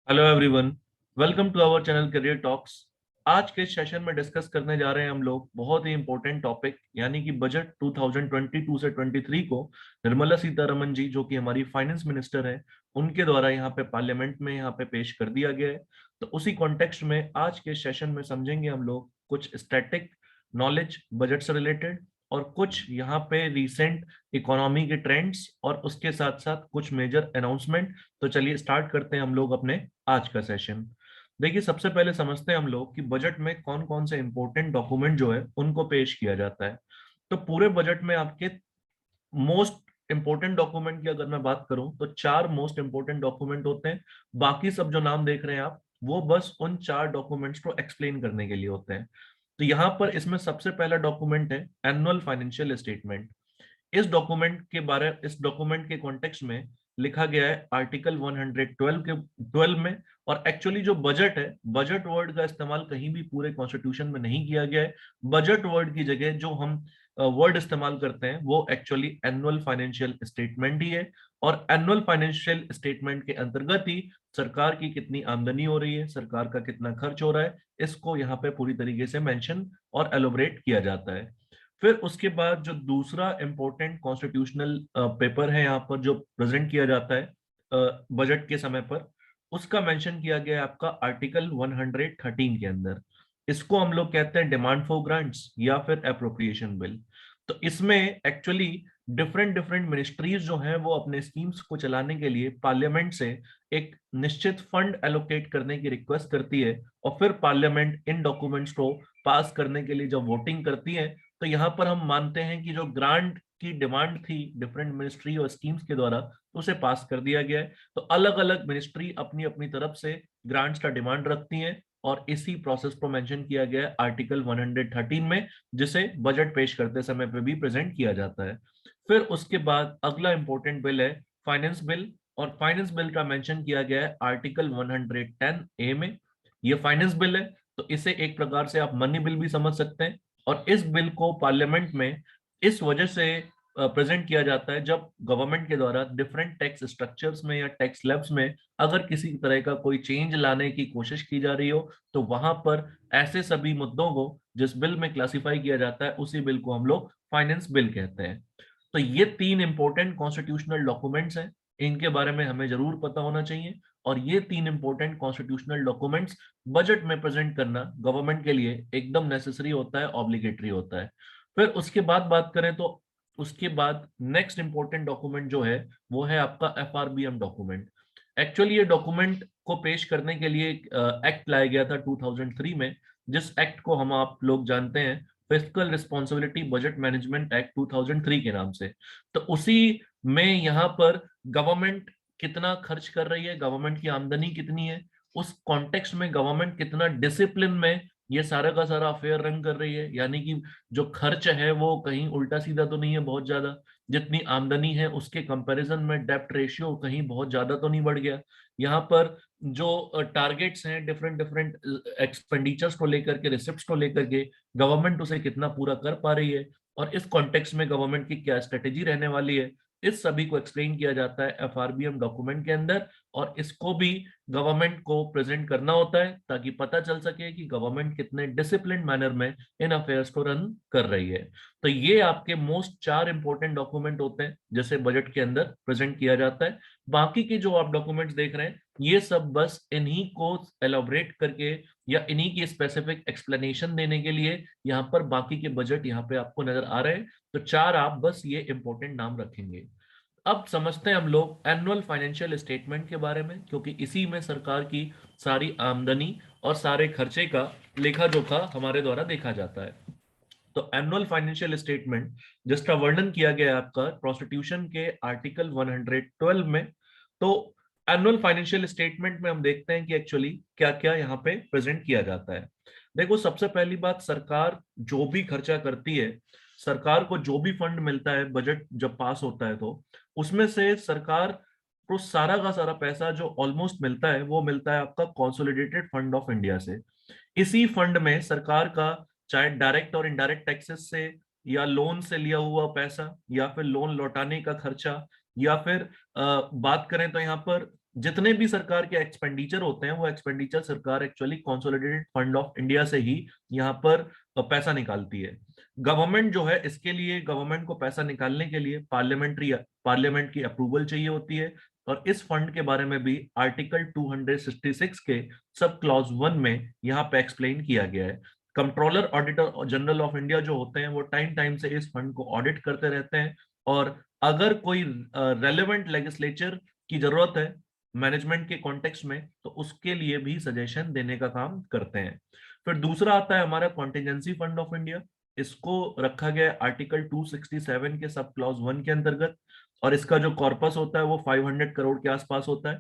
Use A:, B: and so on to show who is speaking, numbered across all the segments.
A: Hello everyone, welcome to our channel career talks. आज के session में डिस्कस करने जा रहे हैं हम लोग बहुत ही इंपॉर्टेंट टॉपिक यानी कि बजट 2022 से 23 को निर्मला सीतारमन जी जो कि हमारी फाइनेंस मिनिस्टर है उनके द्वारा यहाँ पे पार्लियामेंट में यहाँ पे पेश कर दिया गया है। तो उसी कॉन्टेक्स्ट में आज के सेशन में समझेंगे हम लोग कुछ स्टैटिक नॉलेज बजट से रिलेटेड और कुछ यहाँ पे रिसेंट इकोनॉमी के ट्रेंड्स और उसके साथ साथ कुछ मेजर अनाउंसमेंट। तो चलिए स्टार्ट करते हैं हम लोग अपने आज का सेशन। देखिए, सबसे पहले समझते हैं हम लोग कि बजट में कौन कौन से इंपॉर्टेंट डॉक्यूमेंट जो है उनको पेश किया जाता है। तो पूरे बजट में आपके मोस्ट इंपॉर्टेंट डॉक्यूमेंट की अगर मैं बात करूं तो चार मोस्ट इंपॉर्टेंट डॉक्यूमेंट होते हैं। बाकी सब जो नाम देख रहे हैं आप वो बस उन चार डॉक्यूमेंट्स को एक्सप्लेन करने के लिए होते हैं। तो यहाँ पर इसमें सबसे पहला डॉक्यूमेंट है एनुअल फाइनेंशियल स्टेटमेंट। इस डॉक्यूमेंट के कॉन्टेक्स्ट में लिखा गया है आर्टिकल 112 के 12 में। और एक्चुअली जो बजट है, बजट वर्ड का इस्तेमाल कहीं भी पूरे कॉन्स्टिट्यूशन में नहीं किया गया है। बजट वर्ड की जगह जो हम वर्ड इस्तेमाल करते हैं वो एक्चुअली एनुअल फाइनेंशियल स्टेटमेंट ही है। और एनुअल फाइनेंशियल स्टेटमेंट के अंतर्गत ही सरकार की कितनी आमदनी हो रही है, सरकार का कितना खर्च हो रहा है, इसको यहाँ पे पूरी तरीके से मेंशन और एलोबरेट किया जाता है। फिर उसके बाद जो दूसरा इंपॉर्टेंट कॉन्स्टिट्यूशनल पेपर है यहाँ पर जो प्रेजेंट किया जाता है बजट के समय पर, उसका मेंशन किया गया है आपका आर्टिकल 113 के अंदर। इसको हम लोग कहते हैं डिमांड फॉर ग्रांट्स या फिर अप्रोप्रिएशन बिल। तो इसमें एक्चुअली डिफरेंट डिफरेंट मिनिस्ट्रीज जो हैं वो अपने स्कीम्स को चलाने के लिए पार्लियामेंट से एक निश्चित फंड एलोकेट करने की रिक्वेस्ट करती है। और फिर पार्लियामेंट इन डॉक्यूमेंट्स को पास करने के लिए जब वोटिंग करती है तो यहाँ पर हम मानते हैं कि जो ग्रांट की डिमांड थी डिफरेंट मिनिस्ट्री और स्कीम्स के द्वारा उसे पास कर दिया गया है। तो अलग अलग मिनिस्ट्री अपनी अपनी तरफ से ग्रांट्स का डिमांड रखती हैं और इसी प्रोसेस को मेंशन किया गया है आर्टिकल 113 में, जिसे बजट पेश करते समय पे भी प्रेजेंट किया जाता है। फिर उसके बाद अगला इंपॉर्टेंट बिल है फाइनेंस बिल। और फाइनेंस बिल का मेंशन किया गया है आर्टिकल 110 ए में। ये फाइनेंस बिल है तो इसे एक प्रकार से आप मनी बिल भी समझ सकते हैं। और इस बिल को पार्लियामेंट में इस वजह से प्रेजेंट किया जाता है जब गवर्नमेंट के द्वारा डिफरेंट टैक्स स्ट्रक्चर्स में या टैक्स स्लैब्स में अगर किसी तरह का कोई चेंज लाने की कोशिश की जा रही हो तो वहां पर ऐसे सभी मुद्दों को जिस बिल में क्लासिफाई किया जाता है उसी बिल को हम लोग फाइनेंस बिल कहते हैं। तो ये तीन इंपॉर्टेंट कॉन्स्टिट्यूशनल डॉक्यूमेंट्स हैं, इनके बारे में हमें जरूर पता होना चाहिए। और ये तीन इंपॉर्टेंट कॉन्स्टिट्यूशनल डॉक्यूमेंट्स बजट में प्रेजेंट करना गवर्नमेंट के लिए एकदम नेसेसरी होता है, ऑब्लिगेटरी होता है। फिर उसके बाद बात करें तो उसके बाद नेक्स्ट इंपॉर्टेंट डॉक्यूमेंट जो है वो है आपका एफआरबीएम डॉक्यूमेंट। एक्चुअली ये डॉक्यूमेंट को पेश करने के लिए एक एक्ट लाया गया था 2003 में, जिस एक्ट को हम आप लोग जानते हैं fiscal responsibility budget management act 2003 के नाम से। तो उसी में यहाँ पर गवर्नमेंट कितना खर्च कर रही है, गवर्नमेंट की आमदनी कितनी है, उस कॉन्टेक्स्ट में गवर्नमेंट कितना डिसिप्लिन में ये सारा का सारा अफेयर रन कर रही है, यानी कि जो खर्च है वो कहीं उल्टा सीधा तो नहीं है बहुत ज्यादा, जितनी आमदनी है उसके कंपैरिजन में डेप्ट रेशियो कहीं बहुत ज्यादा तो नहीं बढ़ गया। यहाँ पर जो टारगेट्स हैं डिफरेंट डिफरेंट एक्सपेंडिचर्स को लेकर के, रिसिप्ट्स को लेकर के, गवर्नमेंट उसे कितना पूरा कर पा रही है और इस कॉन्टेक्स्ट में गवर्नमेंट की क्या स्ट्रेटेजी रहने वाली है, इस सभी को एक्सप्लेन किया जाता है एफआरबीएम डॉक्यूमेंट के अंदर। और इसको भी गवर्नमेंट को प्रेजेंट करना होता है ताकि पता चल सके कि गवर्नमेंट कितने डिसिप्लिन मैनर में इन अफेयर्स को रन कर रही है। तो ये आपके मोस्ट चार इंपॉर्टेंट डॉक्यूमेंट होते हैं जैसे बजट के अंदर प्रेजेंट किया जाता है। बाकी के जो आप डॉक्यूमेंट्स देख रहे हैं ये सब बस इन्हीं को एलोबरेट करके या इन्हीं की स्पेसिफिक एक्सप्लेनेशन देने के लिए यहाँ पर बाकी के बजट यहाँ पे आपको नजर आ रहे हैं। तो चार आप बस ये इंपॉर्टेंट नाम रखेंगे। अब समझते हैं हम लोग एनुअल फाइनेंशियल स्टेटमेंट के बारे में, क्योंकि इसी में सरकार की सारी आमदनी और सारे खर्चे का लेखा जोखा हमारे द्वारा देखा जाता है। तो एनुअल फाइनेंशियल स्टेटमेंट जिसका वर्णन किया गया है आपका कॉन्स्टिट्यूशन के आर्टिकल 112 में। तो एनुअल फाइनेंशियल स्टेटमेंट में हम देखते हैं कि एक्चुअली क्या क्या यहाँ पे प्रेजेंट किया जाता है। देखो, सबसे पहली बात, सरकार जो भी खर्चा करती है, सरकार को जो भी फंड मिलता है बजट जब पास होता है तो उसमें से सरकार को सारा का सारा पैसा जो ऑलमोस्ट मिलता है वो मिलता है आपका कंसोलिडेटेड फंड ऑफ इंडिया से। इसी फंड में सरकार का चाहे डायरेक्ट और इनडायरेक्ट टैक्सेस से या लोन से लिया हुआ पैसा या फिर लोन लौटाने का खर्चा या फिर बात करें तो यहाँ पर जितने भी सरकार के एक्सपेंडिचर होते हैं वो एक्सपेंडिचर सरकार actually consolidated fund of India से ही यहाँ पर पैसा निकालती है। गवर्नमेंट जो है, इसके लिए गवर्नमेंट को पैसा निकालने के लिए पार्लियामेंट की अप्रूवल चाहिए होती है। और इस फंड के बारे में भी आर्टिकल 266 के सब क्लॉज 1 में यहाँ पे एक्सप्लेन किया गया है। Controller auditor general of India जो होते हैं वो टाइम टाइम से इस फंड को ऑडिट करते रहते हैं, और अगर कोई रेलेवेंट लेजिस्लेचर की जरूरत है मैनेजमेंट के कॉन्टेक्स्ट में तो उसके लिए भी सजेशन देने का काम करते हैं। फिर दूसरा आता है हमारा कॉन्टिजेंसी फंड ऑफ इंडिया। इसको रखा गया है आर्टिकल 267 के सब क्लॉज 1 के अंतर्गत, और इसका जो कॉर्पस होता है वो 500 करोड़ के आसपास होता है।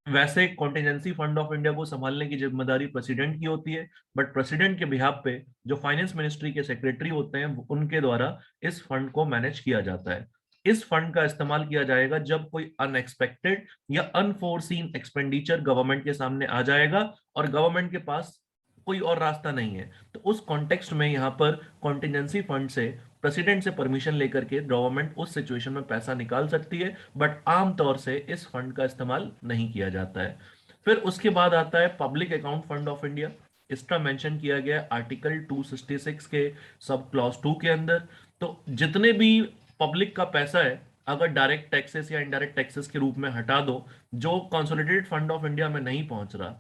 A: वैसे कॉन्टिजेंसी फंड ऑफ इंडिया को संभालने की जिम्मेदारी प्रेसिडेंट की होती है, बट प्रेसिडेंट के बिहाफ पे जो फाइनेंस मिनिस्ट्री के सेक्रेटरी होते हैं उनके द्वारा इस फंड को मैनेज किया जाता है। इस फंड का इस्तेमाल किया जाएगा जब कोई अनएक्सपेक्टेड या अनफोर्सीन एक्सपेंडिचर गवर्नमेंट के सामने आ जाएगा और गवर्नमेंट के पास कोई और रास्ता नहीं है, तो उस कॉन्टेक्स्ट में यहाँ पर कॉन्टिजेंसी फंड से प्रेसिडेंट से परमिशन लेकर के गवर्नमेंट उस सिचुएशन में पैसा निकाल सकती है, बट आमतौर से इस फंड का इस्तेमाल नहीं किया जाता है। फिर उसके बाद आता है public account fund of India. इसका मेंशन किया गया है आर्टिकल 266 के सब क्लॉज 2 के अंदर। तो जितने भी पब्लिक का पैसा है, अगर डायरेक्ट टैक्सेस या इनडायरेक्ट टैक्सेस के रूप में हटा दो जो कंसोलिडेटेड फंड ऑफ इंडिया में नहीं पहुंच रहा,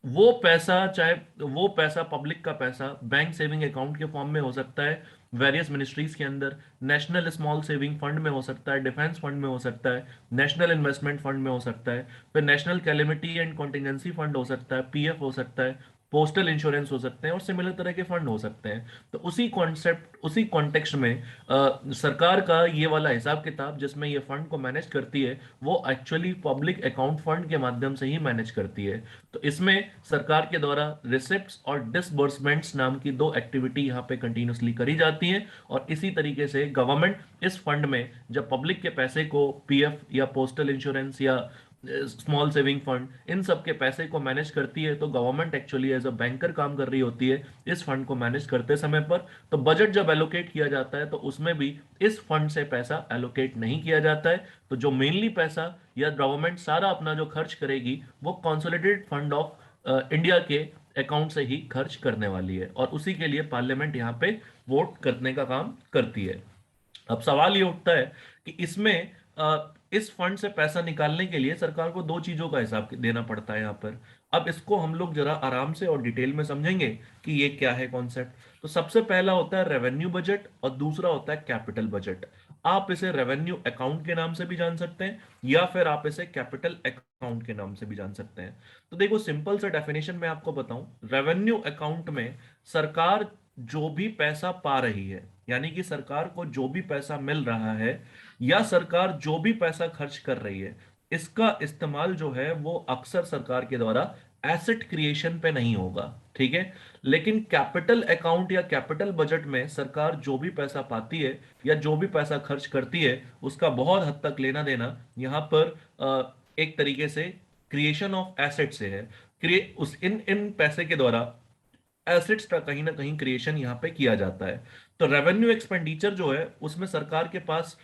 A: वो पैसा, चाहे वो पैसा पब्लिक का पैसा बैंक सेविंग अकाउंट के फॉर्म में हो सकता है वेरियस मिनिस्ट्रीज के अंदर, नेशनल स्मॉल सेविंग फंड में हो सकता है, डिफेंस फंड में हो सकता है, नेशनल इन्वेस्टमेंट फंड में हो सकता है, फिर national calamity and contingency fund हो सकता है, पीएफ हो सकता है, पोस्टल इंश्योरेंस हो सकते हैं और सिमिलर तरह के फंड हो सकते हैं। तो उसी कॉन्सेप्ट, उसी कॉन्टेक्स्ट में सरकार का ये वाला हिसाब किताब जिसमें ये फंड को मैनेज करती है वो एक्चुअली पब्लिक अकाउंट फंड के माध्यम से ही मैनेज करती है। तो इसमें सरकार के द्वारा रिसिप्ट्स और डिसबर्समेंट्स नाम की दो एक्टिविटी यहाँ पे कंटिन्यूसली करी जाती हैं, और इसी तरीके से गवर्नमेंट इस फंड में जब पब्लिक के पैसे को पीएफ या पोस्टल इंश्योरेंस या स्मॉल सेविंग फंड इन सब के पैसे को मैनेज करती है, तो government actually as a banker काम कर रही होती है इस फंड को मैनेज करते समय पर। तो बजट जब एलोकेट किया जाता है तो उसमें भी इस फंड से पैसा एलोकेट नहीं किया जाता है। तो जो मेनली पैसा या गवर्नमेंट सारा अपना जो खर्च करेगी वो कंसोलिडेटेड फंड ऑफ इंडिया के अकाउंट से ही खर्च करने वाली है, और उसी के लिए पार्लियामेंट यहाँ पे वोट करने का काम करती है। अब सवाल ये उठता है कि इसमें इस फंड से पैसा निकालने के लिए सरकार को दो चीजों का हिसाब देना पड़ता है यहाँ पर। अब इसको हम लोग जरा आराम से और डिटेल में समझेंगे कि ये क्या है कॉन्सेप्ट। तो सबसे पहला होता है रेवेन्यू बजट और दूसरा होता है कैपिटल बजट। आप इसे रेवेन्यू अकाउंट के नाम से भी जान सकते हैं या फिर आप इसे कैपिटल अकाउंट के नाम से भी जान सकते हैं। तो देखो सिंपल सा डेफिनेशन मैं आपको बताऊं, रेवेन्यू अकाउंट में सरकार जो भी पैसा पा रही है, यानी कि सरकार को जो भी पैसा मिल रहा है या सरकार जो भी पैसा खर्च कर रही है, इसका इस्तेमाल जो है वो अक्सर सरकार के द्वारा एसेट क्रिएशन पे नहीं होगा, ठीक है। लेकिन कैपिटल अकाउंट या कैपिटल बजट में सरकार जो भी पैसा पाती है या जो भी पैसा खर्च करती है उसका बहुत हद तक लेना देना यहाँ पर एक तरीके से क्रिएशन ऑफ एसेट से है। क्रिए उस इन इन पैसे के द्वारा एसेट्स का कहीं ना कहीं क्रिएशन यहाँ पे किया जाता है। तो रेवेन्यू एक्सपेंडिचर जो है उसमें सरकार के पास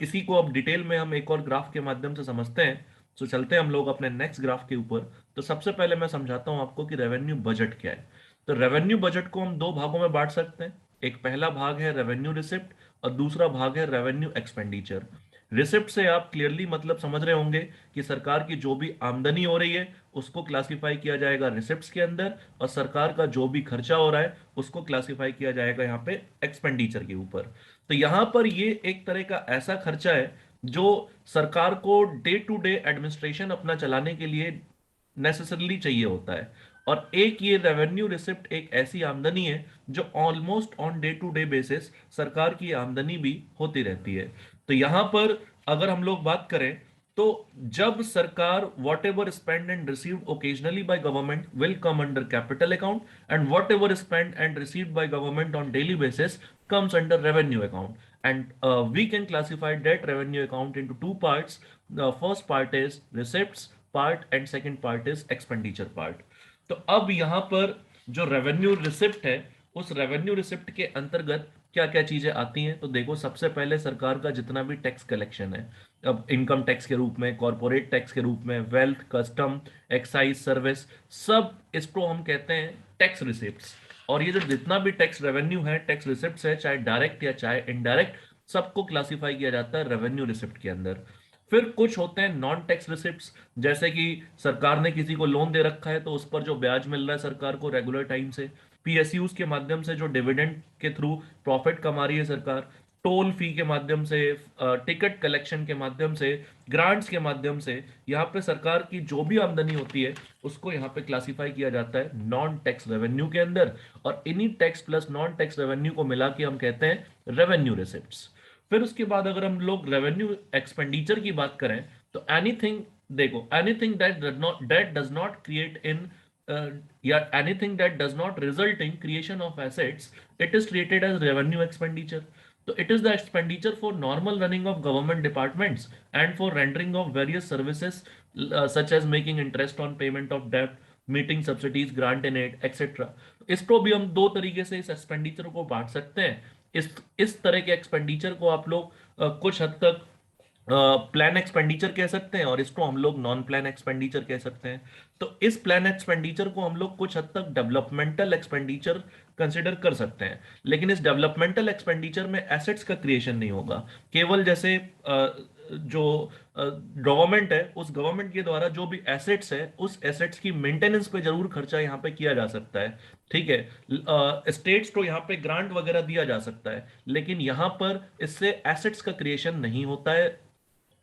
A: इसी को अब डिटेल में हम एक और ग्राफ के माध्यम से समझते हैं। तो चलते हैं हम लोग अपने नेक्स्ट ग्राफ के ऊपर। तो सबसे पहले मैं समझाता हूं आपको कि रेवेन्यू बजट क्या है। तो रेवेन्यू बजट को हम दो भागों में बांट सकते हैं। एक पहला भाग है रेवेन्यू रिसिप्ट और दूसरा भाग है रेवेन्यू एक्सपेंडिचर। रिसिप्ट से आप क्लियरली मतलब समझ रहे होंगे कि सरकार की जो भी आमदनी हो रही है उसको क्लासिफाई किया जाएगा रिसिप्ट्स के अंदर, और सरकार का जो भी खर्चा हो रहा है उसको क्लासिफाई किया जाएगा यहाँ पे एक्सपेंडिचर के ऊपर। तो यहाँ पर ये एक तरह का ऐसा खर्चा है जो सरकार को डे टू डे एडमिनिस्ट्रेशन अपना चलाने के लिए नेसेसरली चाहिए होता है। और एक ये रेवेन्यू रिसिप्ट एक ऐसी आमदनी है जो almost on day to day basis सरकार की आमदनी भी होती रहती है। तो यहां पर अगर हम लोग बात करें तो जब सरकार what ever spend and received occasionally by government will come under capital account, and what ever spend and received by government on daily basis comes under revenue account. And we can classify that revenue account into two parts. The first part is receipts part and second part is expenditure part. तो अब यहाँ पर जो revenue receipt है उस revenue receipt के अंतर्गत क्या क्या चीजें आती हैं। तो देखो सबसे पहले सरकार का जितना भी टैक्स कलेक्शन है अब इनकम टैक्स के रूप में, कॉरपोरेट टैक्स के रूप में, वेल्थ, कस्टम, एक्साइज, सर्विस, सब इसको हम कहते हैं टैक्स रिसिप्ट्स। और ये जो जितना भी टैक्स रेवेन्यू है, टैक्स रिसिप्ट्स है, चाहे डायरेक्ट या चाहे इनडायरेक्ट, सबको क्लासिफाई किया जाता है रेवेन्यू रिसिप्ट के अंदर। फिर कुछ होते हैं नॉन टैक्स रिसिप्ट्स, जैसे कि सरकार ने किसी को लोन दे रखा है तो उस पर जो ब्याज मिल रहा है सरकार को रेगुलर टाइम से, पीएसयूज के माध्यम से जो डिविडेंड के थ्रू प्रॉफिट कमा रही है सरकार, टोल फी के माध्यम से, टिकट कलेक्शन के माध्यम से, ग्रांट्स के माध्यम से, यहाँ पे सरकार की जो भी आमदनी होती है उसको यहाँ पे क्लासिफाई किया जाता है नॉन टैक्स रेवेन्यू के अंदर। और इन्हीं tax plus non tax revenue को मिला के हम कहते हैं रेवेन्यू रिसिप्ट्स। फिर उसके बाद अगर हम लोग रेवेन्यू एक्सपेंडिचर की बात करें तो एनीथिंग, देखो, anything that does not create in या anything that does not result in creation of assets, it is treated as revenue expenditure. So it is the expenditure for normal running of government departments and for rendering of various services such as making interest on payment of debt, meeting subsidies, grant and aid, etc. इसको भी हम दो तरीके से इस expenditure को बांट सकते हैं। इस तरह के एक्सपेंडिचर को आप लोग कुछ हद तक प्लान एक्सपेंडिचर कह सकते हैं और इसको हम लोग नॉन प्लान एक्सपेंडिचर कह सकते हैं। तो इस प्लान एक्सपेंडिचर को हम लोग कुछ हद तक डेवलपमेंटल एक्सपेंडिचर कंसिडर कर सकते हैं। लेकिन इस डेवलपमेंटल एक्सपेंडिचर में एसेट्स का क्रिएशन नहीं होगा, केवल जैसे जो गवर्नमेंट है उस गवर्नमेंट के द्वारा जो भी एसेट्स है उस एसेट्स की मेंटेनेंस पे जरूर खर्चा यहाँ पे किया जा सकता है। ठीक है, स्टेट्स को यहाँ पे ग्रांट वगैरह दिया जा सकता है, लेकिन यहाँ पर इससे एसेट्स का क्रिएशन नहीं होता है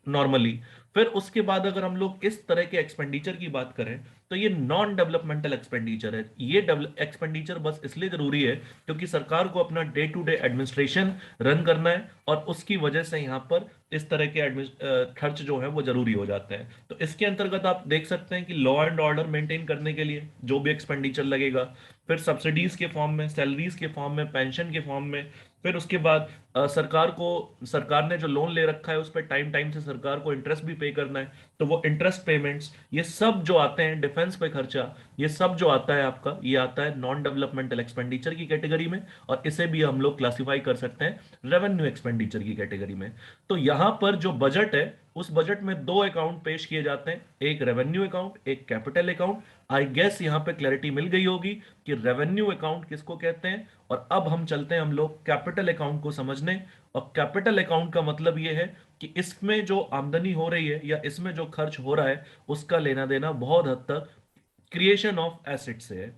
A: नॉर्मली। फिर उसके बाद अगर हम लोग इस तरह के एक्सपेंडिचर की बात करें तो ये नॉन डेवलपमेंटल एक्सपेंडिचर है। ये एक्सपेंडिचर बस इसलिए जरूरी है क्योंकि सरकार को अपना day to day administration run करना है और उसकी वजह से यहाँ पर इस तरह के खर्च जो है वो जरूरी हो जाते हैं। तो इसके अंतर्गत आप देख सकते हैं कि लॉ एंड ऑर्डर मेंटेन करने के लिए जो भी एक्सपेंडिचर लगेगा, फिर सब्सिडीज के फॉर्म में, सैलरीज के फॉर्म में, पेंशन के फॉर्म में, फिर उसके बाद सरकार ने जो लोन ले रखा है उस पर टाइम टाइम से सरकार को इंटरेस्ट भी पे करना है, तो वो इंटरेस्ट पेमेंट्स, ये सब जो आते हैं, डिफेंस पे खर्चा, ये सब जो आता है आपका, ये आता है नॉन डेवलपमेंटल एक्सपेंडिचर की कैटेगरी में। और इसे भी हम लोग क्लासिफाई कर सकते हैं रेवेन्यू एक्सपेंडिचर की कैटेगरी में। तो यहां पर जो बजट है उस बजट में दो अकाउंट पेश किए जाते हैं, एक रेवेन्यू अकाउंट, एक कैपिटल अकाउंट। आई गेस यहां पे क्लैरिटी मिल गई होगी कि रेवेन्यू अकाउंट किसको कहते हैं। और अब हम चलते हैं हम लोग कैपिटल अकाउंट को समझने। और कैपिटल अकाउंट का मतलब यह है कि इसमें जो आमदनी हो रही है या इसमें जो खर्च हो रहा है उसका लेना देना बहुत हद तक क्रिएशन ऑफ एसेट से है।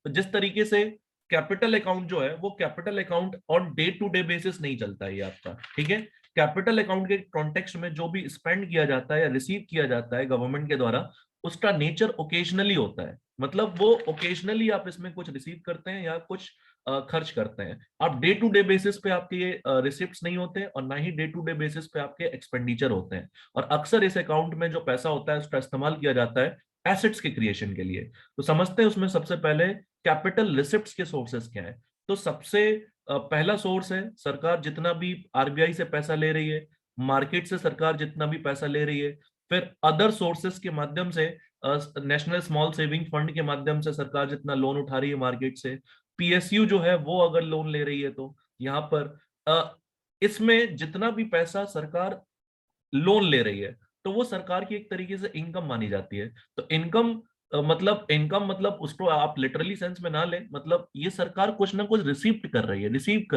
A: तो जिस तरीके से कैपिटल अकाउंट जो है वो capital account on day to day basis नहीं चलता है ये आपका, ठीक है। कैपिटल अकाउंट के कॉन्टेक्स्ट में जो भी स्पेंड किया जाता है या रिसीव किया जाता है गवर्नमेंट के द्वारा, उसका नेचर ओकेजनली होता है। मतलब वो ओकेजनली आप इसमें कुछ रिसीव करते हैं या कुछ खर्च करते हैं। आप डे टू डे बेसिस पे आपके ये रिसिप्ट्स नहीं होते और ना ही डे टू डे बेसिस पे आपके एक्सपेंडिचर होते हैं। और अक्सर इस अकाउंट में जो पैसा होता है उसका इस्तेमाल किया जाता है एसेट्स के क्रिएशन के लिए। तो समझते हैं उसमें सबसे पहले कैपिटल रिसिप्ट्स के सोर्सेस क्या है। तो सबसे पहला सोर्स है सरकार जितना भी आरबीआई से पैसा ले रही है, मार्केट से सरकार जितना भी पैसा ले रही है, फिर अदर सोर्सेस के माध्यम से, नेशनल स्मॉल सेविंग फंड के माध्यम से सरकार जितना लोन उठा रही है मार्केट से, पीएसयू जो है वो अगर लोन ले रही है तो यहाँ पर इसमें जितना भी पैसा सरकार लोन ले रही है तो वो सरकार की एक तरीके से इनकम मानी जाती है। तो इनकम मतलब उसको आप लिटरली सेंस में ना लें, मतलब ये सरकार कुछ ना कुछ रिसीव कर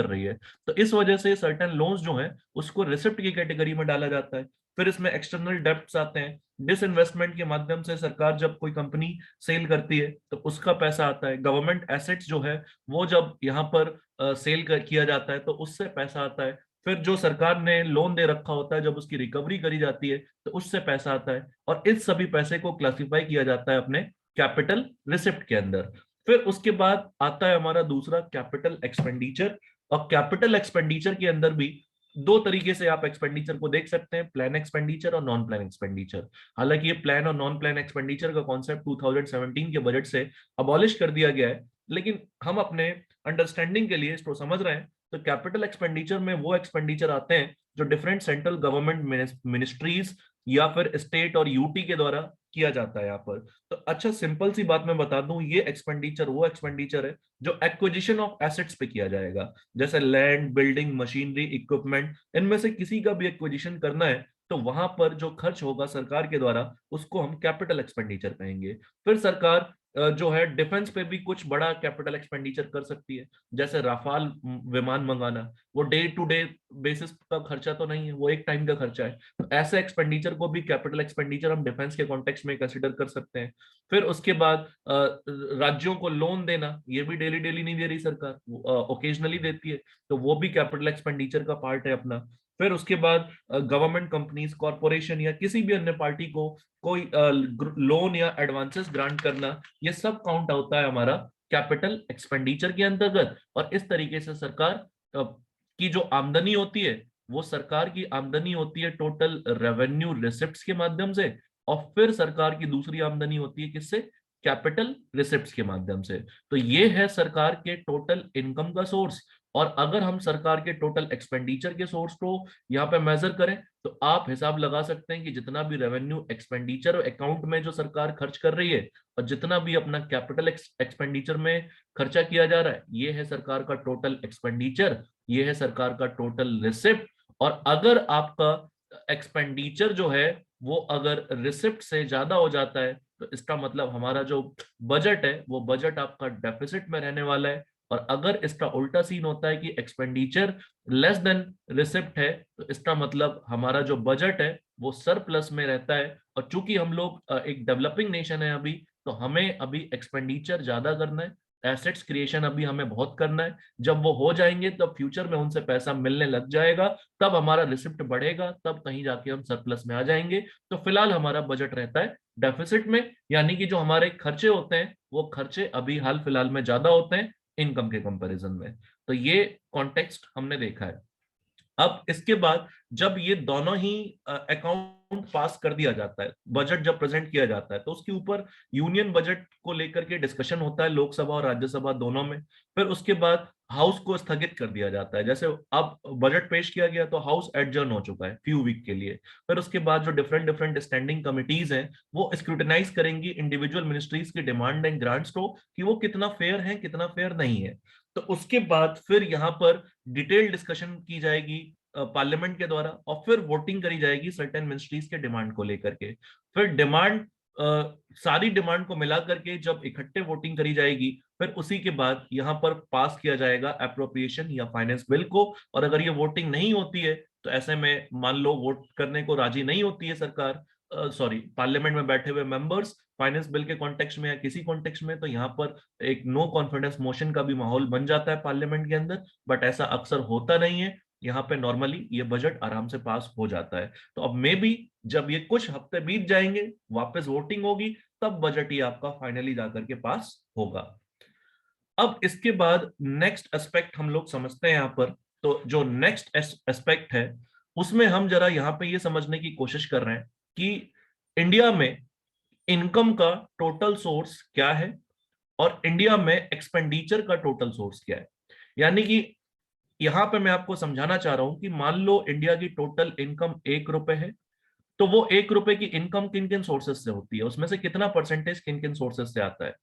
A: रही है। तो इस वजह से सर्टेन लोन्स जो हैं उसको रिसिप्ट की कैटेगरी में डाला जाता है। फिर इसमें एक्सटर्नल डेब्ट्स आते हैं, डिसइन्वेस्टमेंट के माध्यम से सरकार जब कोई कंपनी सेल करती है तो उसका पैसा आता है। गवर्नमेंट एसेट्स जो है वो जब यहाँ पर सेल किया जाता है तो उससे पैसा आता है। फिर जो सरकार ने लोन दे रखा होता है जब उसकी रिकवरी करी जाती है तो उससे पैसा आता है। और इस सभी पैसे को क्लासिफाई किया जाता है अपने कैपिटल रिसिप्ट के अंदर। फिर उसके बाद आता है हमारा दूसरा कैपिटल एक्सपेंडिचर। और कैपिटल एक्सपेंडिचर के अंदर भी दो तरीके से आप एक्सपेंडिचर को देख सकते हैं, प्लान एक्सपेंडिचर और नॉन प्लान एक्सपेंडिचर। हालांकि ये प्लान और नॉन प्लान एक्सपेंडिचर का कॉन्सेप्ट 2017 के बजट से अबॉलिश कर दिया गया है, लेकिन हम अपने अंडरस्टैंडिंग के लिए इसको समझ रहे हैं। तो कैपिटल एक्सपेंडिचर में वो एक्सपेंडिचर आते हैं जो डिफरेंट सेंट्रल गवर्नमेंट मिनिस्ट्रीज या फिर स्टेट और यूटी के द्वारा किया जाता है यहाँ पर। तो अच्छा, सिंपल सी बात मैं बता दूं, ये एक्सपेंडिचर वो एक्सपेंडिचर है जो एक्विजिशन ऑफ एसेट्स पे किया जाएगा। जैसे लैंड, बिल्डिंग, मशीनरी, इक्विपमेंट, इनमें से किसी का भी एक्विजिशन करना है तो वहां पर जो खर्च होगा सरकार के द्वारा उसको हम कैपिटल एक्सपेंडिचर कहेंगे। फिर सरकार जो है डिफेंस पे भी कुछ बड़ा कैपिटल एक्सपेंडिचर कर सकती है, जैसे राफाल विमान मंगाना। वो डे टू डे बेसिस का खर्चा तो नहीं है, वो एक टाइम का खर्चा है। तो ऐसे एक्सपेंडिचर को भी कैपिटल एक्सपेंडिचर हम डिफेंस के कॉन्टेक्स्ट में कंसिडर कर सकते हैं। फिर उसके बाद राज्यों को लोन देना, ये भी डेली डेली नहीं दे रही सरकार, ओकेजनली देती है, तो वो भी कैपिटल एक्सपेंडिचर का पार्ट है अपना। फिर उसके बाद गवर्नमेंट कंपनीज, कॉरपोरेशन या किसी भी अन्य पार्टी को कोई लोन या एडवांसेस ग्रांट करना, ये सब काउंट होता है हमारा कैपिटल एक्सपेंडिचर के अंतर्गत। और इस तरीके से सरकार की जो आमदनी होती है वो सरकार की आमदनी होती है टोटल रेवेन्यू रिसिप्ट्स के माध्यम से, और फिर सरकार की दूसरी आमदनी होती है किससे? कैपिटल रिसिप्ट्स के माध्यम से। तो ये है सरकार के टोटल इनकम का सोर्स। और अगर हम सरकार के टोटल एक्सपेंडिचर के सोर्स को यहाँ पे मेजर करें तो आप हिसाब लगा सकते हैं कि जितना भी रेवेन्यू एक्सपेंडिचर अकाउंट में जो सरकार खर्च कर रही है और जितना भी अपना कैपिटल एक्सपेंडिचर में खर्चा किया जा रहा है, ये है सरकार का टोटल एक्सपेंडिचर, ये है सरकार का टोटल रिसिप्ट। और अगर आपका एक्सपेंडिचर जो है वो अगर रिसिप्ट से ज्यादा हो जाता है तो इसका मतलब हमारा जो बजट है वो बजट आपका डेफिसिट में रहने वाला है। और अगर इसका उल्टा सीन होता है कि एक्सपेंडिचर लेस देन रिसिप्ट है तो इसका मतलब हमारा जो बजट है वो सरप्लस में रहता है। और चूंकि हम लोग एक डेवलपिंग नेशन है अभी, तो हमें अभी एक्सपेंडिचर ज्यादा करना है, एसेट्स क्रिएशन अभी हमें बहुत करना है। जब वो हो जाएंगे तब फ्यूचर में उनसे पैसा मिलने लग जाएगा, तब हमारा रिसिप्ट बढ़ेगा, तब कहीं जाके हम सरप्लस में आ जाएंगे। तो फिलहाल हमारा बजट रहता है डेफिसिट में, यानी कि जो हमारे खर्चे होते हैं वो खर्चे अभी हाल फिलहाल में ज्यादा होते हैं इनकम के कंपैरिजन में। तो ये कॉन्टेक्स्ट हमने देखा है। अब इसके बाद जब ये दोनों ही अकाउंट पास कर दिया जाता है, बजट जब प्रेजेंट किया जाता है, तो उसके ऊपर यूनियन बजट को लेकर के डिस्कशन होता है लोकसभा और राज्यसभा दोनों में। फिर उसके बाद हाउस को स्थगित कर दिया जाता है। जैसे अब बजट पेश किया गया तो हाउस एडजर्न हो चुका है फ्यू वीक के लिए। फिर उसके बाद जो डिफरेंट डिफरेंट स्टैंडिंग कमिटीज हैं वो स्क्रूटिनाइज करेंगी इंडिविजुअल मिनिस्ट्रीज की डिमांड एंड ग्रांट्स को कि वो कितना फेयर है कितना फेयर नहीं है। तो उसके बाद फिर यहाँ पर डिटेल डिस्कशन की जाएगी पार्लियामेंट के द्वारा, और फिर वोटिंग करी जाएगी सर्टेन मिनिस्ट्रीज के डिमांड को लेकर के। फिर डिमांड सारी डिमांड को मिला करके जब इकट्ठे वोटिंग करी जाएगी, फिर उसी के बाद यहाँ पर पास किया जाएगा अप्रोप्रिएशन या फाइनेंस बिल को। और अगर ये वोटिंग नहीं होती है तो ऐसे में मान लो वोट करने को राजी नहीं होती है सरकार, सॉरी पार्लियामेंट में बैठे हुए मेंबर्स फाइनेंस बिल के कॉन्टेक्स्ट में या किसी कॉन्टेक्स्ट में, तो यहाँ पर एक नो कॉन्फिडेंस मोशन का भी माहौल बन जाता है पार्लियामेंट के अंदर। बट ऐसा अक्सर होता नहीं है, यहाँ पे नॉर्मली ये बजट आराम से पास हो जाता है। तो अब मे बी जब ये कुछ हफ्ते बीत जाएंगे, वापस वोटिंग होगी, तब बजट ही आपका फाइनली जाकर के पास होगा। अब इसके बाद नेक्स्ट एस्पेक्ट हम लोग समझते हैं यहाँ पर। तो जो नेक्स्ट एस्पेक्ट है उसमें हम जरा यहाँ पे ये समझने की कोशिश कर रहे हैं कि इंडिया में इनकम का टोटल सोर्स क्या है और इंडिया में एक्सपेंडिचर का टोटल सोर्स क्या है। यानी कि यहां पे मैं आपको समझाना चाह रहा हूं कि मान लो इंडिया की टोटल इनकम 1 रुपए है, तो वो 1 रुपए की इनकम किन किन सोर्सेज से होती है, उसमें से कितना परसेंटेज किन किन सोर्सेज से आता है।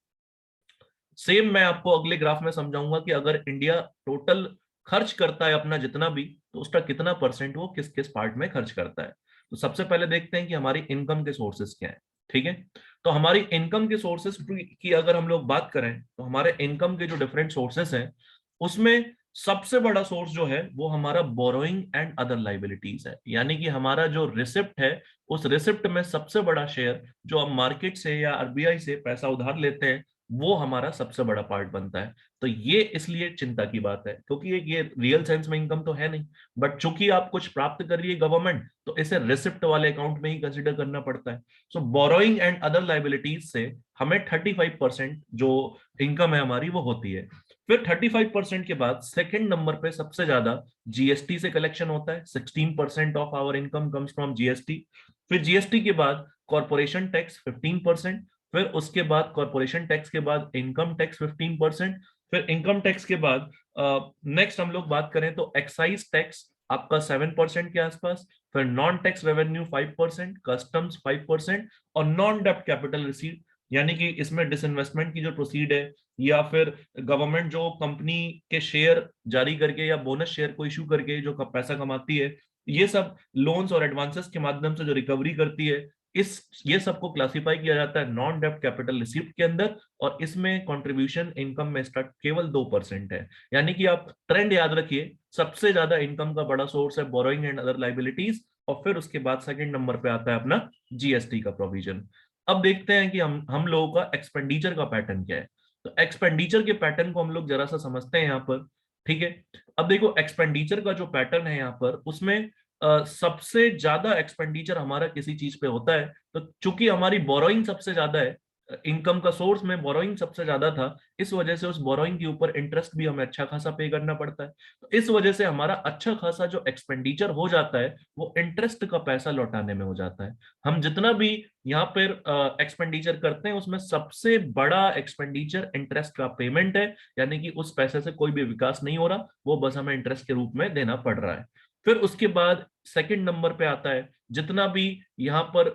A: सेम मैं आपको अगले ग्राफ में समझाऊंगा कि अगर इंडिया टोटल खर्च करता है अपना जितना भी, तो उसका कितना परसेंट वो किस किस पार्ट में खर्च करता है। तो सबसे पहले देखते हैं कि हमारी इनकम के सोर्सेस क्या है। ठीक है, तो हमारी इनकम के सोर्सेस की अगर हम लोग बात करें तो हमारे इनकम के जो डिफरेंट सोर्सेस हैं उसमें सबसे बड़ा सोर्स जो है वो हमारा बोरोइंग एंड अदर लाइबिलिटीज है। यानी कि हमारा जो रिसिप्ट है, उस रिसिप्ट में सबसे बड़ा शेयर जो हम मार्केट से या आरबीआई से पैसा उधार लेते हैं, वो हमारा सबसे बड़ा पार्ट बनता है। तो ये इसलिए चिंता की बात है क्योंकि ये रियल सेंस में इनकम तो है नहीं, बट चूंकि आप कुछ प्राप्त कर रही है गवर्नमेंट, तो इसे रिसिप्ट वाले अकाउंट में ही कंसिडर करना पड़ता है। सो बोरोइंग एंड अदर लाइबिलिटीज से हमें 35% जो इनकम है हमारी वो होती है। फिर 35% के बाद सेकंड नंबर पे सबसे ज्यादा जीएसटी से कलेक्शन होता है। 16% of our income comes from GST. फिर जीएसटी के बाद कॉर्पोरेशन टैक्स 15%। फिर उसके बाद कॉर्पोरेशन टैक्स के बाद इनकम टैक्स 15%। फिर इनकम टैक्स के बाद नेक्स्ट हम लोग बात करें तो एक्साइज टैक्स आपका 7% के आसपास। फिर नॉन टैक्स रेवेन्यू 5%, कस्टम्स 5%, और नॉन डेप्ट कैपिटल रिसीट, यानी कि इसमें डिसइन्वेस्टमेंट की जो प्रोसीड है या फिर गवर्नमेंट जो कंपनी के शेयर जारी करके या बोनस शेयर को इशू करके जो पैसा कमाती है, ये सब लोन्स और एडवांसेस के माध्यम से जो रिकवरी करती है, ये सबको क्लासिफाई किया जाता है नॉन डेप्ट कैपिटल रिसीप्ट के अंदर, और इसमें कंट्रीब्यूशन इनकम में स्टार्ट केवल 2% है। यानी कि आप ट्रेंड याद रखिए, सबसे ज्यादा इनकम का बड़ा सोर्स है बोरोइंग एंड अदर लाइबिलिटीज, और फिर उसके बाद सेकंड नंबर पे आता है अपना जीएसटी का प्रोविजन। अब देखते हैं कि हम लोगों का एक्सपेंडिचर का पैटर्न क्या है। तो एक्सपेंडिचर के पैटर्न को हम लोग जरा सा समझते हैं यहाँ पर, ठीक है। अब देखो एक्सपेंडिचर का जो पैटर्न है यहाँ पर, उसमें सबसे ज्यादा एक्सपेंडिचर हमारा किसी चीज पे होता है, तो चूंकि हमारी बोरोइंग सबसे ज्यादा है, इनकम का सोर्स में बोरोइंग सबसे ज्यादा था, इस वजह से उस बोरोइंग के ऊपर इंटरेस्ट भी हमें अच्छा खासा पे करना पड़ता है। तो इस वजह से हमारा अच्छा खासा जो एक्सपेंडिचर हो जाता है वो इंटरेस्ट का पैसा लौटाने में हो जाता है। हम जितना भी यहाँ पर एक्सपेंडिचर करते हैं उसमें सबसे बड़ा एक्सपेंडिचर इंटरेस्ट का पेमेंट है, यानी कि उस पैसे से कोई भी विकास नहीं हो रहा, वो बस हमें इंटरेस्ट के रूप में देना पड़ रहा है। फिर उसके बाद सेकंड नंबर पे आता है जितना भी यहाँ पर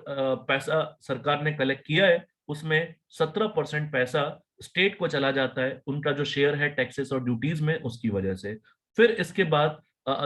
A: पैसा सरकार ने कलेक्ट किया है, उसमें 17% पैसा स्टेट को चला जाता है, उनका जो शेयर है टैक्सेस और ड्यूटीज में उसकी वजह से। फिर इसके बाद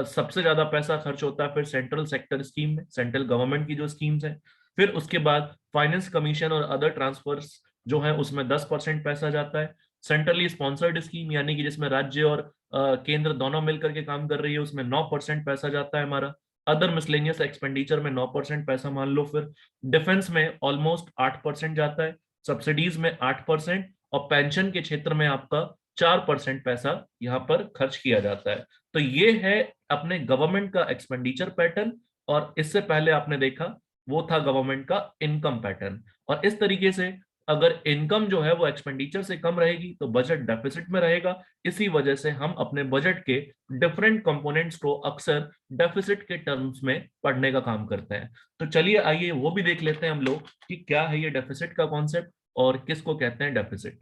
A: सबसे ज्यादा पैसा खर्च होता है फिर सेंट्रल सेक्टर स्कीम में, सेंट्रल गवर्नमेंट की जो स्कीम्स हैं। फिर उसके बाद फाइनेंस कमीशन और अदर ट्रांसफर्स जो है उसमें 10% पैसा जाता है। सेंट्रली स्पॉन्सर्ड स्कीम यानी कि जिसमें राज्य और केंद्र दोनों मिलकर के काम कर रही है, उसमें 9% पैसा जाता है हमारा। अदर मिसलेनियस एक्सपेंडिचर में 9% पैसा मान लो। फिर डिफेंस में ऑलमोस्ट 8% जाता है, सब्सिडीज में 8%, और पेंशन के क्षेत्र में आपका 4% पैसा यहाँ पर खर्च किया जाता है। तो ये है अपने गवर्नमेंट का एक्सपेंडिचर पैटर्न, और इससे पहले आपने देखा वो था गवर्नमेंट का इनकम पैटर्न। और इस तरीके से अगर इनकम जो है वो एक्सपेंडिचर से कम रहेगी तो बजट डेफिसिट में रहेगा। इसी वजह से हम अपने बजट के डिफरेंट कंपोनेंट्स को अक्सर डेफिसिट के टर्म्स में पढ़ने का काम करते हैं। तो चलिए आइए वो भी देख लेते हैं हम लोग कि क्या है ये डेफिसिट का कॉन्सेप्ट और किसको कहते हैं डेफिसिट।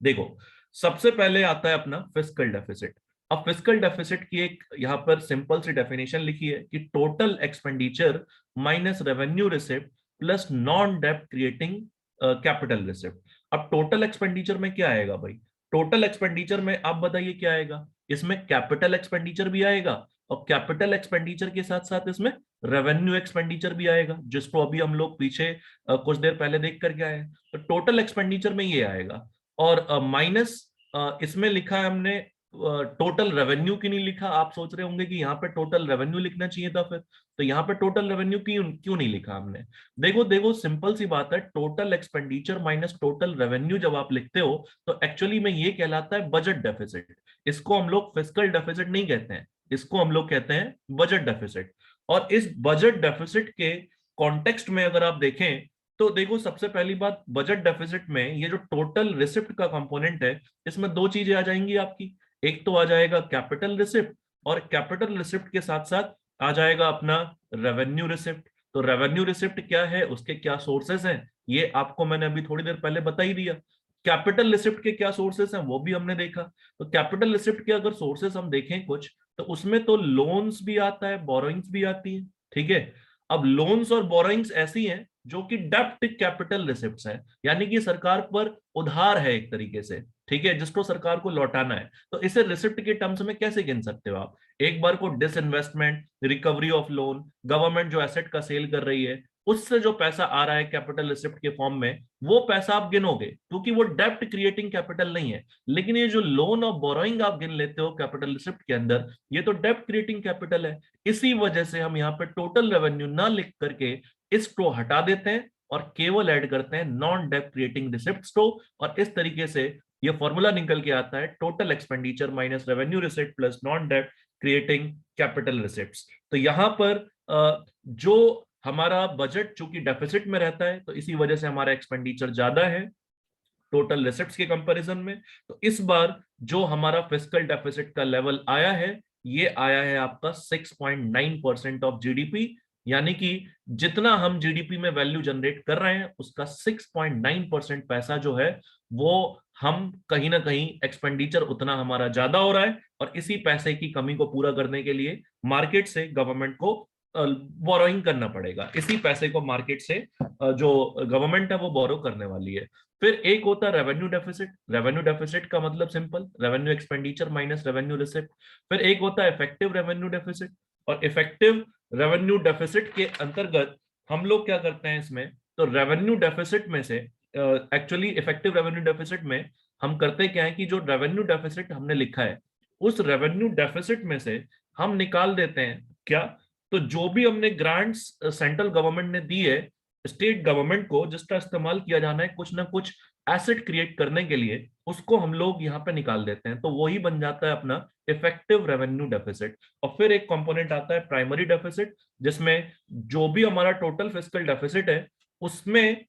A: देखो सबसे पहले आता है अपना फिस्कल डेफिसिट। अब फिस्कल डेफिसिट की एक यहाँ पर सिंपल सी डेफिनेशन लिखी है कि total expenditure minus revenue receipt plus non डेप्ट क्रिएटिंग कैपिटल रिसिप्ट। अब टोटल एक्सपेंडिचर में क्या आएगा भाई? टोटल एक्सपेंडिचर में आप बताइए क्या आएगा? इसमें कैपिटल एक्सपेंडिचर भी आएगा, और कैपिटल एक्सपेंडिचर के साथ साथ इसमें रेवेन्यू एक्सपेंडिचर भी आएगा, जिसको अभी हम लोग पीछे कुछ देर पहले देख करके आए हैं। तो टोटल एक्सपेंडिचर में ये आएगा। और माइनस इसमें लिखा है हमने टोटल रेवेन्यू की नहीं लिखा। आप सोच रहे होंगे कि यहाँ पे टोटल रेवेन्यू लिखना चाहिए था, फिर तो यहाँ पे टोटल रेवेन्यू क्यों क्यों नहीं लिखा हमने? देखो देखो सिंपल सी बात है, total expenditure minus total revenue जब आप लिखते हो तो एक्चुअली में ये कहलाता है बजट डेफिसिट। इसको हम लोग फिस्कल डेफिसिट नहीं कहते हैं, इसको हम लोग कहते हैं बजट डेफिसिट। और इस बजट डेफिसिट के कॉन्टेक्स्ट में अगर आप देखें तो देखो सबसे पहली बात, बजट डेफिसिट में ये जो टोटल रिसिप्ट का कंपोनेंट है इसमें दो चीजें आ जाएंगी आपकी। एक तो आ जाएगा कैपिटल रिसिप्ट, और कैपिटल रिसिप्ट के साथ साथ आ जाएगा अपना रेवेन्यू रिसिप्ट। तो रेवेन्यू रिसिप्ट क्या है, उसके क्या सोर्सेस हैं, ये आपको मैंने अभी थोड़ी देर पहले बता ही दिया। कैपिटल रिसिप्ट के क्या सोर्सेस हैं वो भी हमने देखा। तो कैपिटल रिसिप्ट के अगर सोर्सेस हम देखें कुछ, तो उसमें तो लोन्स भी आता है, बोरोइंग्स भी आती है, ठीक है। अब लोन्स और बोरोइंग्स ऐसी हैं जो कि डेप्ट कैपिटल रिसिप्ट्स हैं, यानी कि सरकार पर उधार है एक तरीके से, ठीक है, जिसको सरकार को लौटाना है। तो इसे रिसिप्ट के टर्म्स में कैसे गिन सकते हो आप? एक बार को disinvestment, recovery of loan, government जो एसेट का सेल कर रही है उससे जो पैसा आ रहा है कैपिटल रिसिप्ट के फॉर्म में, वो पैसा आप गिनोगे क्योंकि वो डेप्ट क्रिएटिंग कैपिटल नहीं है। लेकिन ये जो लोन और बोरोइंग आप गिन लेते हो कैपिटल रिसिप्ट के अंदर, ये तो डेप्ट क्रिएटिंग कैपिटल है। इसी वजह से हम यहाँ पे टोटल रेवेन्यू ना लिख करके इसको हटा देते हैं और केवल ऐड करते हैं नॉन डेप्ट क्रिएटिंग रिसिप्ट्स को। और इस तरीके से ये फॉर्मूला निकल के आता है total expenditure minus revenue receipt plus non डेप्ट क्रिएटिंग कैपिटल रिसिप्ट्स। तो यहां पर जो हमारा बजट चूंकि डेफिसिट में रहता है तो इसी वजह से हमारा एक्सपेंडिचर ज्यादा है टोटल रिसिप्ट्स के कंपैरिजन में। तो इस बार जो हमारा फिस्कल डेफिसिट का लेवल आया है, ये आया है आपका 6.9% ऑफ जीडीपी। यानी कि जितना हम जीडीपी में वैल्यू जनरेट कर रहे हैं उसका 6.9% पैसा जो है वो हम कहीं ना कहीं एक्सपेंडिचर उतना हमारा ज्यादा हो रहा है, और इसी पैसे की कमी को पूरा करने के लिए मार्केट से गवर्नमेंट को बोरोइंग करना पड़ेगा। इसी पैसे को मार्केट से जो गवर्नमेंट है वो बोरो करने वाली है। फिर एक होता है रेवेन्यू डेफिसिट। रेवेन्यू डेफिसिट का मतलब simple, revenue expenditure minus revenue receipt. फिर एक होता है इफेक्टिव रेवेन्यू डेफिसिट। और इफेक्टिव रेवेन्यू डेफिसिट के अंतर्गत हम लोग क्या करते हैं इसमें, तो रेवेन्यू डेफिसिट में से एक्चुअली इफेक्टिव रेवेन्यू डेफिसिट में हम करते क्या है कि जो रेवेन्यू डेफिसिट हमने लिखा है उस रेवेन्यू डेफिसिट में से हम निकाल देते हैं क्या, तो जो भी हमने ग्रांट्स सेंट्रल गवर्नमेंट ने दी है स्टेट गवर्नमेंट को जिसका इस्तेमाल किया जाना है कुछ ना कुछ एसेट क्रिएट करने के लिए, उसको हम लोग यहाँ पे निकाल देते हैं, तो वही बन जाता है अपना इफेक्टिव रेवेन्यू डेफिसिट। और फिर एक कंपोनेंट आता है प्राइमरी डेफिसिट, जिसमें जो भी हमारा टोटल फिस्कल डेफिसिट है उसमें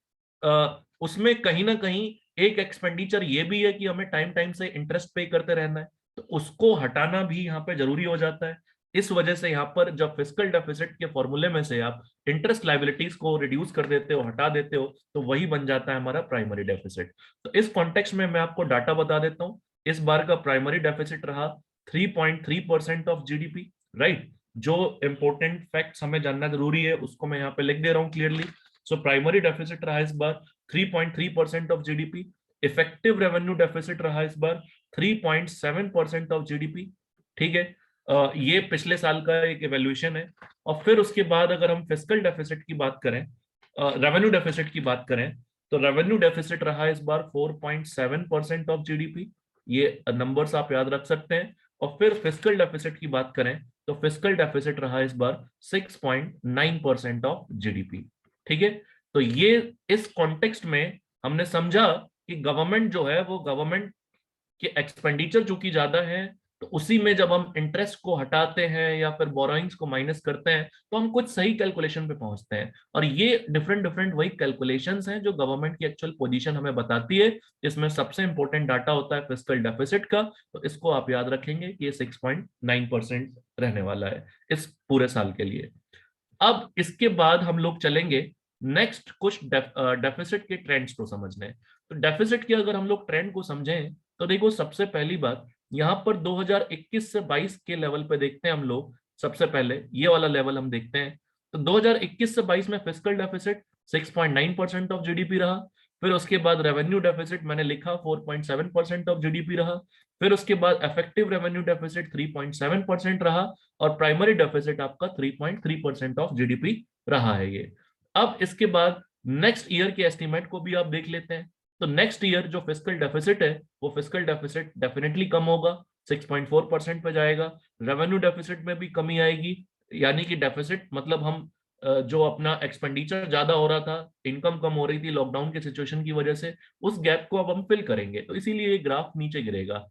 A: उसमें कहीं ना कहीं एक एक्सपेंडिचर ये भी है कि हमें टाइम टाइम से इंटरेस्ट पे करते रहना है, तो उसको हटाना भी यहाँ पे जरूरी हो जाता है। इस वजह से यहाँ पर जब फिस्कल डेफिसिट के फॉर्मूले में से आप इंटरेस्ट लाइबिलिटीज को रिड्यूस कर देते हो, हटा देते हो, तो वही बन जाता है हमारा प्राइमरी डेफिसिट। तो इस कॉन्टेक्स्ट में मैं आपको डाटा बता देता हूँ। इस बार का प्राइमरी डेफिसिट रहा 3.3% ऑफ जीडीपी, राइट। जो इंपॉर्टेंट फैक्ट्स हमें जानना जरूरी है उसको मैं यहाँ पे लिख दे रहा हूँ क्लियरली। सो प्राइमरी डेफिसिट रहा इस बार 3.3% of GDP. Effective revenue deficit रहा इस बार 3.7% ऑफ जीडीपी, ठीक है। ये पिछले साल का एक इवेल्यूएशन है। और फिर उसके बाद अगर हम फिस्कल डेफिसिट की बात करें, रेवेन्यू डेफिसिट की बात करें, तो रेवेन्यू डेफिसिट रहा इस बार 4.7% ऑफ जीडीपी। ये नंबर्स आप याद रख सकते हैं। और फिर फिस्कल डेफिसिट की बात करें तो फिस्कल डेफिसिट रहा इस बार 6.9% ऑफ जीडीपी, ठीक है। तो ये इस कॉन्टेक्स्ट में हमने समझा कि गवर्नमेंट जो है वो गवर्नमेंट के एक्सपेंडिचर जो कि ज्यादा है, तो उसी में जब हम इंटरेस्ट को हटाते हैं या फिर बोरोइंग्स को माइनस करते हैं तो हम कुछ सही कैलकुलेशन पे पहुंचते हैं। और ये डिफरेंट डिफरेंट वही कैलकुलेशंस हैं जो गवर्नमेंट की एक्चुअल पोजीशन हमें बताती है। इसमें सबसे इंपॉर्टेंट डाटा होता है फिस्कल डेफिसिट का, तो इसको आप याद रखेंगे कि ये 6.9% रहने वाला है इस पूरे साल के लिए। अब इसके बाद हम लोग चलेंगे नेक्स्ट कुछ डेफिसिट के ट्रेंड्स को समझने। तो डेफिसिट के अगर हम लोग ट्रेंड को समझें तो देखो सबसे पहली बात यहाँ पर 2021 से 22 के लेवल पे देखते हैं हम लोग। सबसे पहले ये वाला लेवल हम देखते हैं, तो 2021 से 22 में फिस्कल डेफिसिट 6.9% ऑफ जीडीपी रहा। फिर उसके बाद रेवेन्यू डेफिसिट मैंने लिखा 4.7% ऑफ जीडीपी रहा। फिर उसके बाद इफेक्टिव रेवेन्यू डेफिसिट 3.7% रहा। और प्राइमरी डेफिसिट आपका 3.3% ऑफ जीडीपी रहा है ये। अब इसके बाद नेक्स्ट ईयर के एस्टीमेट को भी आप देख लेते हैं। तो नेक्स्ट ईयर जो फिस्कल डेफिसिट है वो फिस्कल डेफिसिट डेफिनेटली कम होगा, 6.4% पे जाएगा। रेवेन्यू डेफिसिट में भी कमी आएगी, यानी कि डेफिसिट मतलब हम जो अपना एक्सपेंडिचर ज्यादा हो रहा था, इनकम कम हो रही थी लॉकडाउन के सिचुएशन की वजह से, उस गैप को अब हम फिल करेंगे, तो इसीलिए ये ग्राफ नीचे गिरेगा।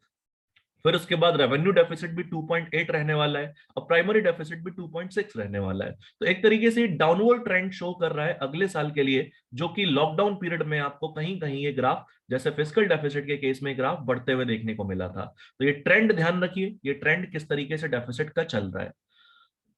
A: फिर उसके बाद रेवेन्यू डेफिसिट भी 2.8 रहने वाला है और प्राइमरी डेफिसिट भी 2.6 रहने वाला है। तो एक तरीके से डाउनवर्ड ट्रेंड शो कर रहा है अगले साल के लिए, जो कि लॉकडाउन पीरियड में आपको कहीं कहीं ये ग्राफ जैसे फिस्कल डेफिसिट के केस में ग्राफ बढ़ते हुए देखने को मिला था। तो ये ट्रेंड ध्यान रखिए, ये ट्रेंड किस तरीके से डेफिसिट का चल रहा है।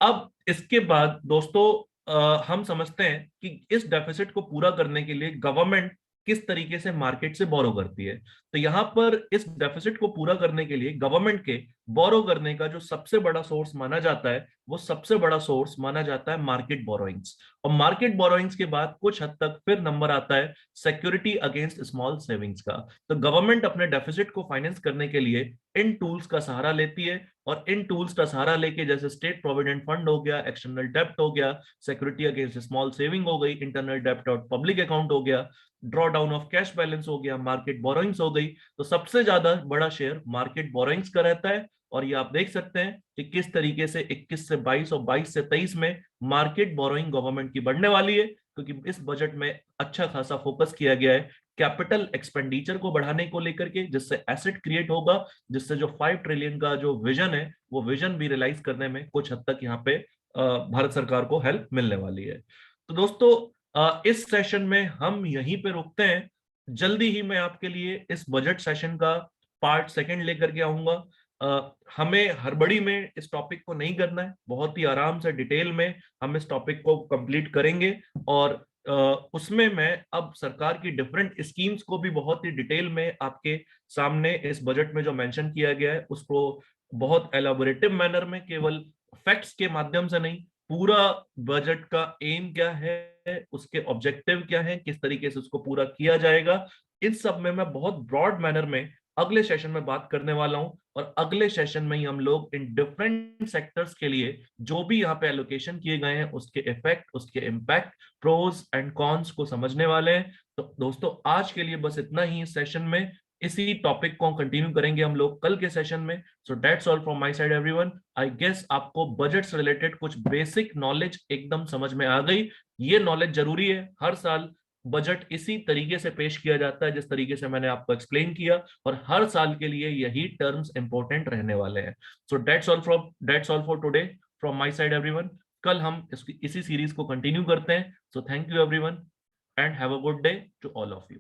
A: अब इसके बाद दोस्तों हम समझते हैं कि इस डेफिसिट को पूरा करने के लिए गवर्नमेंट किस तरीके से मार्केट से बोरो करती है। तो यहाँ पर इस डेफिसिट को पूरा करने के लिए गवर्नमेंट के बोरो करने का जो सबसे बड़ा सोर्स माना जाता है, वो सबसे बड़ा सोर्स माना जाता है मार्केट बोरोइंग्स। और मार्केट बोरोइंग्स के बाद कुछ हद तक फिर नंबर आता है सिक्योरिटी अगेंस्ट स्मॉल सेविंग्स का। तो गवर्नमेंट अपने डेफिसिट को फाइनेंस करने के लिए इन टूल्स का सहारा लेती है। और इन टूल्स का सहारा लेके जैसे स्टेट प्रोविडेंट फंड हो गया, एक्सटर्नल डेब्ट हो गया, सिक्योरिटी अगेंस्ट स्मॉल सेविंग हो गई, इंटरनल डेब्ट और पब्लिक अकाउंट हो गया, draw down of cash balance हो गया, मार्केट बोरोइंग्स हो गई, तो सबसे ज्यादा बड़ा शेयर मार्केट बोरोइंग्स का रहता है। और ये आप देख सकते हैं कि किस तरीके से 21 से 22 और 22 से 23 में मार्केट बोरोइंग गवर्नमेंट की बढ़ने वाली है, क्योंकि इस बजट में अच्छा खासा फोकस किया गया है कैपिटल एक्सपेंडिचर को बढ़ाने को लेकर के, जिससे एसेट क्रिएट होगा, जिससे जो 5 ट्रिलियन का जो विजन है वो विजन भी रियलाइज करने में कुछ हद तक यहाँ पे भारत सरकार को हेल्प मिलने वाली है। तो दोस्तों इस सेशन में हम यहीं पे रुकते हैं। जल्दी ही मैं आपके लिए इस बजट सेशन का पार्ट सेकंड लेकर के आऊंगा। हमें हड़बड़ी में इस टॉपिक को नहीं करना है, बहुत ही आराम से डिटेल में हम इस टॉपिक को कंप्लीट करेंगे। और उसमें मैं अब सरकार की डिफरेंट स्कीम्स को भी बहुत ही डिटेल में आपके सामने इस बजट में जो मेंशन किया गया है उसको बहुत एलाबोरेटिव मैनर में, केवल फैक्ट्स के माध्यम से नहीं, पूरा बजट का एम क्या है, उसके ऑब्जेक्टिव क्या है, किस तरीके से उसको पूरा किया जाएगा, इन सब में मैं बहुत ब्रॉड मैनर में अगले सेशन में बात करने वाला हूं। और अगले सेशन में ही हम लोग इन डिफरेंट सेक्टर्स के लिए जो भी यहाँ पे एलोकेशन किए गए हैं उसके इफेक्ट, उसके इम्पैक्ट, प्रोज एंड कॉन्स को समझने वाले हैं। तो दोस्तों आज के लिए बस इतना ही इस सेशन में। इसी टॉपिक को कंटिन्यू करेंगे हम लोग कल के सेशन में। So that's all from my side everyone. I guess आपको बजट से रिलेटेड कुछ बेसिक नॉलेज एकदम समझ में आ गई। ये नॉलेज जरूरी है, हर साल बजट इसी तरीके से पेश किया जाता है जिस तरीके से मैंने आपको एक्सप्लेन किया, और हर साल के लिए यही टर्म्स इंपॉर्टेंट रहने वाले हैं। So that's all for today from my side everyone. कल हम इसी सीरीज को कंटिन्यू करते हैं। So thank you everyone and have a good day to all of you.